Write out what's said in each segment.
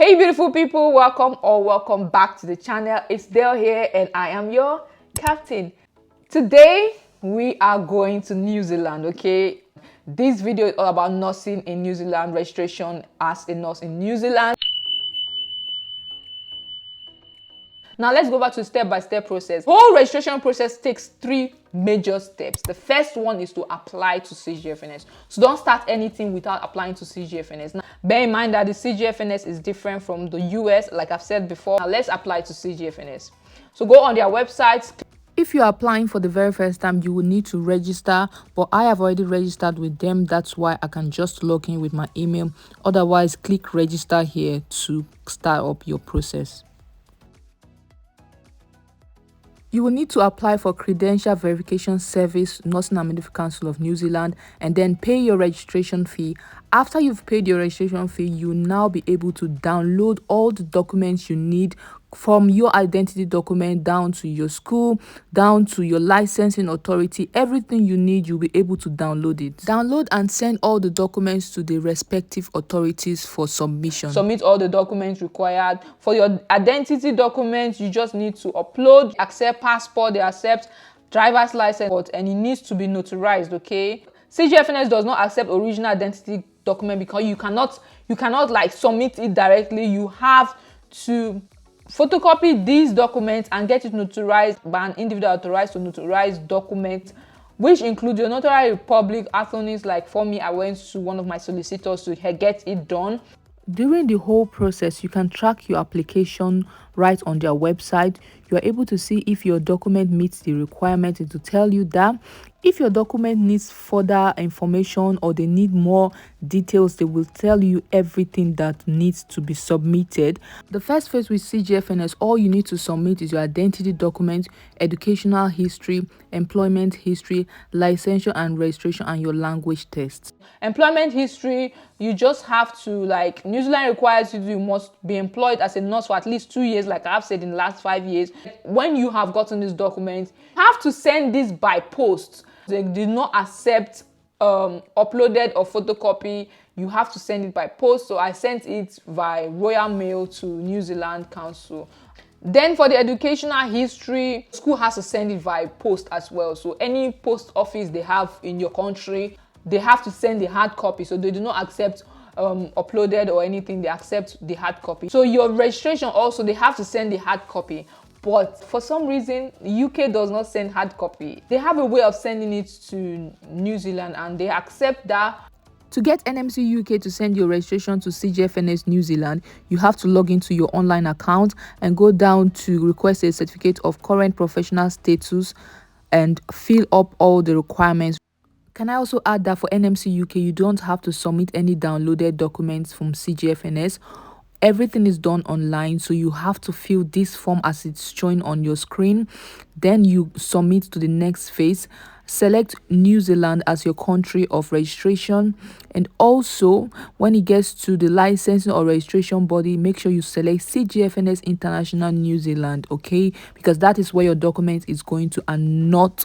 Hey beautiful people, welcome back to the channel. It's Dale here and I am your captain. Today we are going to New Zealand, okay? This video is all about nursing in New Zealand, registration as a nurse in New Zealand. Now let's go back to the step-by-step process. Whole registration process takes 3 major steps. The first one is to apply to CGFNS. So don't start anything without applying to CGFNS. Now, bear in mind that the CGFNS is different from the US, like I've said before. Now let's apply to CGFNS. So go on their website. If you are applying for the very first time, you will need to register, but I have already registered with them. That's why I can just log in with my email. Otherwise, click register here to start up your process. You will need to apply for Credential Verification Service, Nursing and Midwifery Council of New Zealand, and then pay your registration fee. After you've paid your registration fee, you'll now be able to download all the documents you need, from your identity document down to your school, down to your licensing authority. Everything you need, you'll be able to download it. Download and send all the documents to the respective authorities for submission. Submit all the documents required. For your identity documents, you just need to upload, accept passport, they accept driver's license, and it needs to be notarized, okay? CGFNS does not accept original identity document because you cannot like submit it directly. You have to photocopy these documents and get it notarized by an individual authorized to notarize documents, which include your notary public attorneys. Like for me, I went to one of my solicitors to get it done. During the whole process, you can track your application right on their website. You are able to see if your document meets the requirement. To tell you that if your document needs further information or they need more details, they will tell you everything that needs to be submitted. The first phase with CGFNS, all you need to submit is your identity document, educational history, employment history, licensure and registration, and your language test. Employment history, you just have to, like, New Zealand requires you must be employed as a nurse for at least 2 years, like I've said, in the last 5 years. When you have gotten this document, you have to send this by post. They did not accept uploaded or photocopy. You have to send it by post. So I sent it by Royal Mail to New Zealand Council. Then for the educational history, school has to send it via post as well. So any post office they have in your country, they have to send the hard copy. So they do not accept uploaded or anything. They accept the hard copy. So your registration also, they have to send the hard copy. But for some reason, UK does not send hard copy. They have a way of sending it to New Zealand and they accept that. To get NMC UK to send your registration to CGFNS New Zealand, you have to log into your online account and go down to request a certificate of current professional status and fill up all the requirements. Can I also add that for NMC UK, you don't have to submit any downloaded documents from CGFNS. Everything is done online, so you have to fill this form as it's showing on your screen. Then you submit to the next phase. Select New Zealand as your country of registration, and also when it gets to the licensing or registration body, make sure you select CGFNS International New Zealand, okay, because that is where your document is going to, and not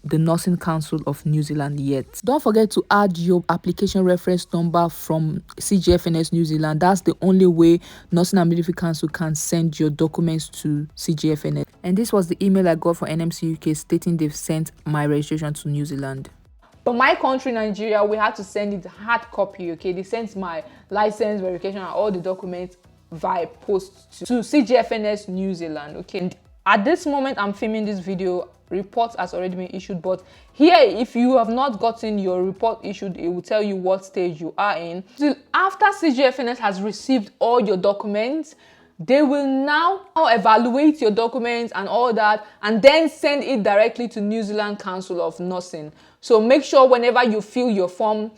the Nursing Council of New Zealand yet. Don't forget to add your application reference number from CGFNS New Zealand. That's the only way Nursing and Midwifery Council can send your documents to CGFNS. And this was the email I got from NMC UK stating they've sent my registration to New Zealand. But my country, Nigeria, we had to send it hard copy, okay? They sent my license, verification, and all the documents via post to CGFNS New Zealand, okay? And at this moment, I'm filming this video, report has already been issued, but here, if you have not gotten your report issued, it will tell you what stage you are in. So after CGFNS has received all your documents, they will now evaluate your documents and all that, and then send it directly to New Zealand Council of Nursing. So make sure whenever you fill your form,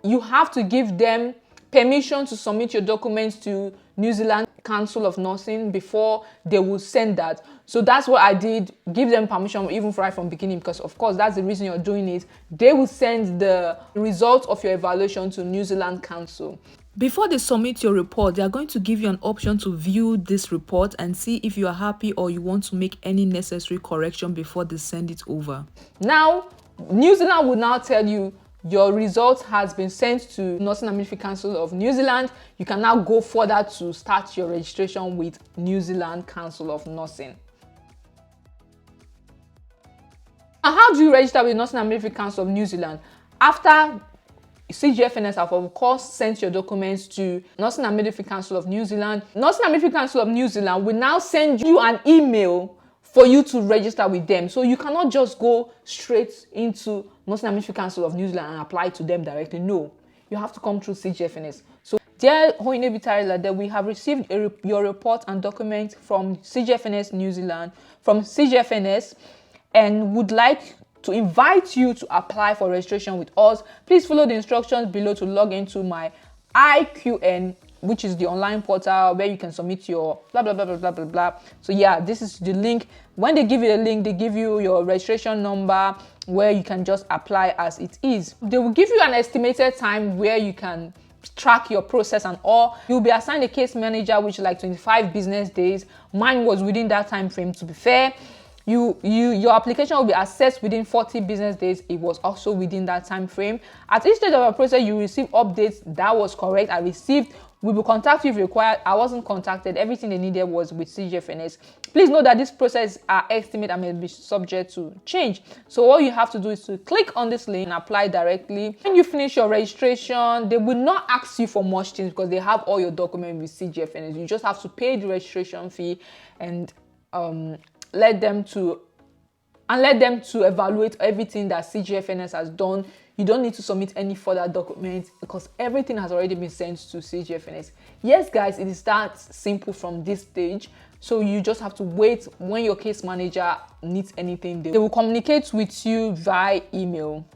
you have to give them permission to submit your documents to New Zealand Council of Nursing before they will send that. So that's what I did, give them permission even right from beginning, because of course that's the reason you're doing it. They will send the results of your evaluation to New Zealand Council. Before they submit your report, they are going to give you an option to view this report and see if you are happy or you want to make any necessary correction before they send it over. Now, New Zealand will now tell you your result has been sent to Nursing and Midwifery Council of New Zealand, you can now go further to start your registration with New Zealand Council of Nursing. Now, how do you register with Nursing and Midwifery Council of New Zealand? After CGFNS have of course sent your documents to Nursing and Midwifery Council of New Zealand. Nursing and Midwifery Council of New Zealand will now send you an email for you to register with them. So you cannot just go straight into Nursing and Midwifery Council of New Zealand and apply to them directly. No, you have to come through CGFNS. So dear Hoinebitari, we have received your report and document from CGFNS New Zealand, from CGFNS, and would like to invite you to apply for registration with us. Please follow the instructions below to log into my IQN, which is the online portal where you can submit your blah blah blah blah blah blah blah. So yeah, this is the link. When they give you the link, they give you your registration number where you can just apply as it is. They will give you an estimated time where you can track your process and all. You'll be assigned a case manager, which is like 25 business days. Mine was within that time frame, to be fair. Your application will be assessed within 40 business days. It was also within that time frame. At each stage of the process, you receive updates. That was correct. I received. We will contact you if required. I wasn't contacted. Everything they needed was with CGFNS. Please note that this process are estimate and may be subject to change. So all you have to do is to click on this link and apply directly. When you finish your registration, they will not ask you for much things because they have all your documents with CGFNS. You just have to pay the registration fee and let them to evaluate everything that CGFNS has done. You don't need to submit any further documents because everything has already been sent to CGFNS. Yes, guys, it is that simple from this stage. So you just have to wait. When your case manager needs anything, they will communicate with you via email.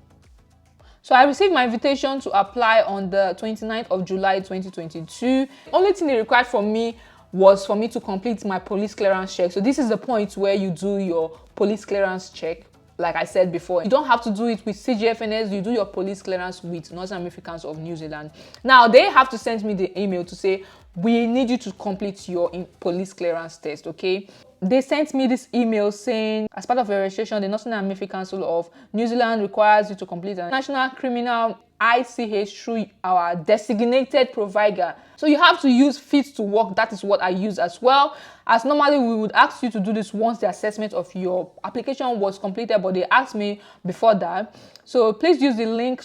So I received my invitation to apply on the 29th of July 2022. Only thing they required from me was for me to complete my police clearance check. So this is the point where you do your police clearance check. Like I said before, you don't have to do it with CGFNS. You do your police clearance with Nursing and Midwifery Council of New Zealand. Now, they have to send me the email to say, we need you to complete your police clearance test, okay? They sent me this email saying, as part of your registration, the Nursing and Midwifery Council of New Zealand requires you to complete a national criminal ICH through our designated provider. So you have to use Fit to Work. That is what I use as well. As normally we would ask you to do this once the assessment of your application was completed, but they asked me before that. So please use the link.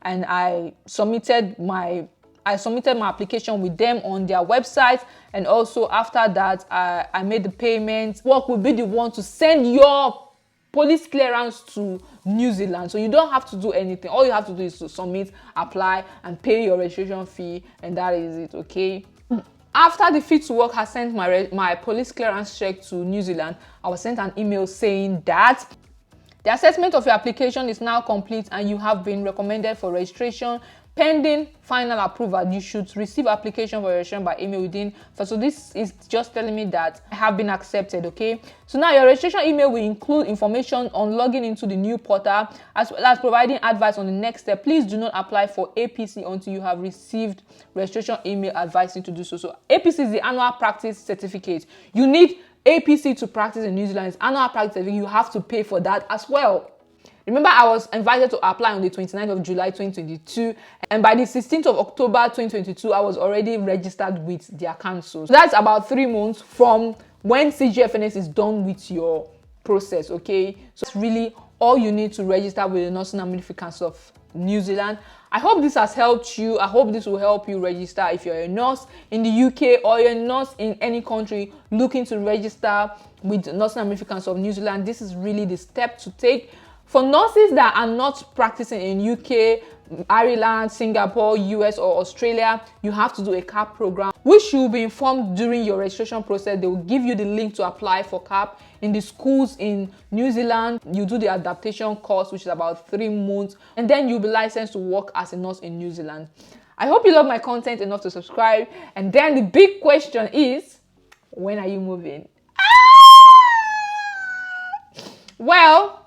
And I submitted my application with them on their website, and also after that I made the payment. Work will be the one to send your police clearance to New Zealand, so you don't have to do anything. All you have to do is to submit, apply, and pay your registration fee, and that is it, okay? After the Fit to Work has sent my police clearance check to New Zealand, I was sent an email saying that the assessment of your application is now complete and you have been recommended for registration. Pending final approval, you should receive application for registration by email within. So this is just telling me that I have been accepted, okay? So now your registration email will include information on logging into the new portal, as well as providing advice on the next step. Please do not apply for APC until you have received registration email advising to do so. So APC is the annual practice certificate. You need APC to practice in New Zealand. It's annual practice certificate. You have to pay for that as well. Remember, I was invited to apply on the 29th of July 2022, and by the 16th of October 2022, I was already registered with their council. So that's about 3 months from when CGFNS is done with your process, okay? So it's really all you need to register with the Nursing and Midwifery Council of New Zealand. I hope this has helped you. I hope this will help you register if you're a nurse in the UK or you're a nurse in any country looking to register with the Nursing and Midwifery Council of New Zealand. This is really the step to take. For nurses that are not practicing in UK, Ireland, Singapore, US, or Australia, you have to do a CAP program, which you'll be informed during your registration process. They will give you the link to apply for CAP. In the schools in New Zealand, you do the adaptation course, which is about 3 months, and then you'll be licensed to work as a nurse in New Zealand. I hope you love my content enough to subscribe. And then the big question is, when are you moving? Well,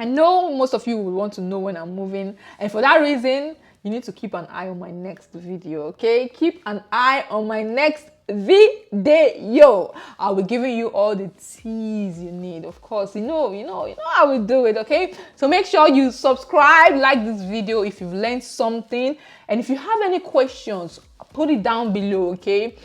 I know most of you will want to know when I'm moving, and for that reason, you need to keep an eye on my next video, okay? Keep an eye on my next video. I'll be giving you all the teas you need. Of course, you know how we do it, okay? So make sure you subscribe, like this video if you've learned something, and if you have any questions, put it down below, okay?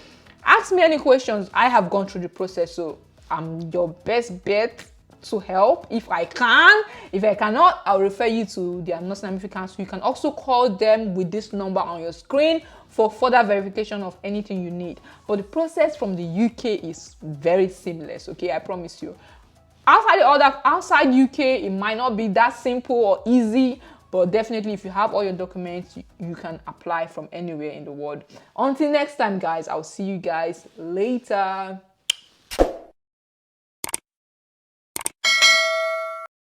Ask me any questions. I have gone through the process, so I'm your best bet to help if I can. If I cannot, I'll refer you to their nursing and midwifery council. You can also call them with this number on your screen for further verification of anything you need. But the process from the UK is very seamless, okay? I promise you. Outside UK, it might not be that simple or easy, but definitely if you have all your documents, you can apply from anywhere in the world. Until next time, guys, I'll see you guys later.